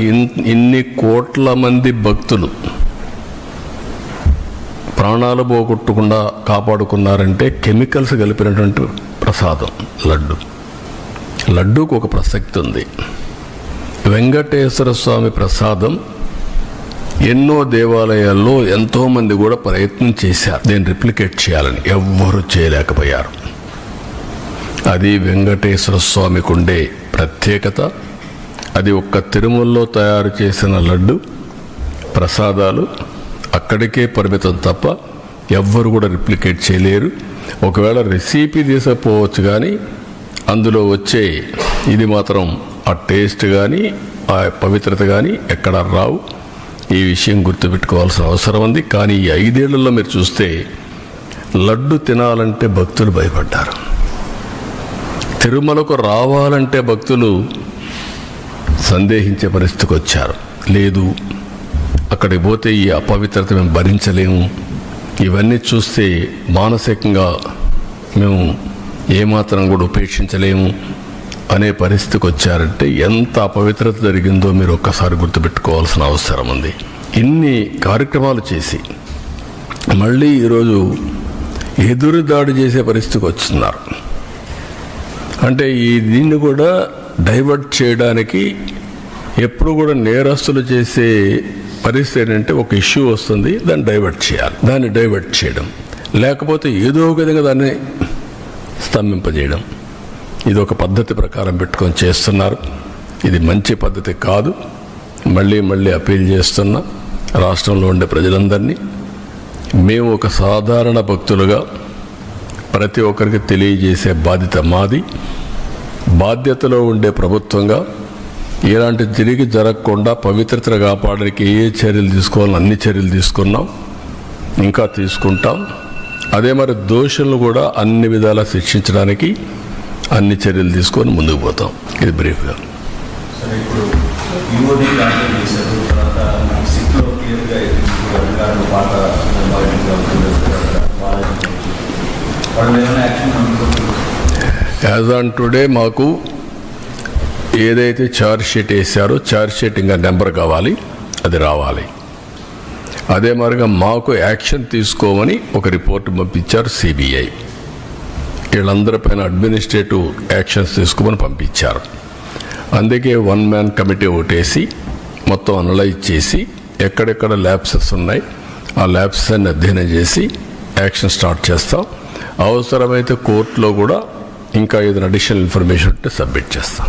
ఇన్ని కోట్ల మంది భక్తులు ప్రాణాలు పోగొట్టకుండా కాపాడుకున్నారంటే కెమికల్స్ కలిపినటువంటి ప్రసాదం లడ్డూకు ఒక ప్రసక్తి ఉంది. వెంకటేశ్వర స్వామి ప్రసాదం ఎన్నో దేవాలయాల్లో ఎంతోమంది కూడా ప్రయత్నం చేశారు దీన్ని రిప్లికేట్ చేయాలని, ఎవ్వరూ చేయలేకపోయారు. అది వెంకటేశ్వర స్వామికి ఉండే ప్రత్యేకత. అది ఒక్క తిరుమలలో తయారు చేసిన లడ్డు ప్రసాదాలు అక్కడికే పరిమితం తప్ప ఎవ్వరు కూడా రిప్లికేట్ చేయలేరు. ఒకవేళ రెసిపీ తీసకపోవచ్చు, కానీ అందులో వచ్చే ఇది మాత్రం ఆ టేస్ట్ కానీ ఆ పవిత్రత కానీ ఎక్కడ రావు. ఈ విషయం గుర్తుపెట్టుకోవాల్సిన అవసరం ఉంది. కానీ ఈ 5 ఏళ్లలో మీరు చూస్తే లడ్డు తినాలంటే భక్తులు భయపడ్డారు. తిరుమలకు రావాలంటే భక్తులు సందేహించే పరిస్థితికి వచ్చారు. లేదు, అక్కడికి పోతే ఈ అపవిత్రత మేము భరించలేము, ఇవన్నీ చూస్తే మానసికంగా మేము ఏమాత్రం కూడా ఉపేక్షించలేము అనే పరిస్థితికి వచ్చారంటే ఎంత అపవిత్రత జరిగిందో మీరు ఒక్కసారి గుర్తుపెట్టుకోవాల్సిన అవసరం ఉంది. ఇన్ని కార్యక్రమాలు చేసి మళ్ళీ ఈరోజు ఎదురు దాడి చేసే పరిస్థితికి వస్తున్నారు. అంటే దీన్ని కూడా డైవర్ట్ చేయడానికి ఎప్పుడు కూడా నేరస్తులు చేసే పరిస్థితి ఏంటంటే ఒక ఇష్యూ వస్తుంది, దాన్ని డైవర్ట్ చేయాలి. దాన్ని డైవర్ట్ చేయడం, లేకపోతే ఏదో ఒక విధంగా దాన్ని స్తంభింపజేయడం, ఇది ఒక పద్ధతి ప్రకారం పెట్టుకొని చేస్తున్నారు. ఇది మంచి పద్ధతి కాదు. మళ్ళీ అప్పీల్ చేస్తున్నా రాష్ట్రంలో ఉండే ప్రజలందరినీ, మేము ఒక సాధారణ భక్తులుగా ప్రతి ఒక్కరికి తెలియజేసే బాధ్యత మాది. బాధ్యతలో ఉండే ప్రభుత్వంగా ఇలాంటి తిరిగి జరగకుండా పవిత్రతను కాపాడడానికి ఏ చర్యలు తీసుకోవాలని అన్ని చర్యలు తీసుకున్నాం, ఇంకా తీసుకుంటాం. అదే మరి దోషులను కూడా అన్ని విధాలా శిక్షించడానికి అన్ని చర్యలు తీసుకొని ముందుకు పోతాం. ఇది బ్రీఫ్గా. యాజ్ ఆన్ టుడే మాకు ఏదైతే ఛార్జ్ షీట్ వేసారో ఛార్జ్ షీట్ ఇంకా నెంబర్ కావాలి, అది రావాలి. అదే మరిగా మాకు యాక్షన్ తీసుకోమని ఒక రిపోర్ట్ పంపించారు సిబిఐ. వీళ్ళందరిపైన అడ్మినిస్ట్రేటివ్ యాక్షన్స్ తీసుకోమని పంపించారు. అందుకే 1 మ్యాన్ కమిటీ ఓటేసి మొత్తం అనలైజ్ చేసి ఎక్కడెక్కడ ల్యాబ్సెస్ ఉన్నాయి ఆ ల్యాబ్సెస్ అన్ని అధ్యయనం చేసి యాక్షన్ స్టార్ట్ చేస్తాం. అవసరమైతే కోర్టులో కూడా ఇంకా ఏదైనా అడిషనల్ ఇన్ఫర్మేషన్ ఉంటే సబ్మిట్ చేస్తాం.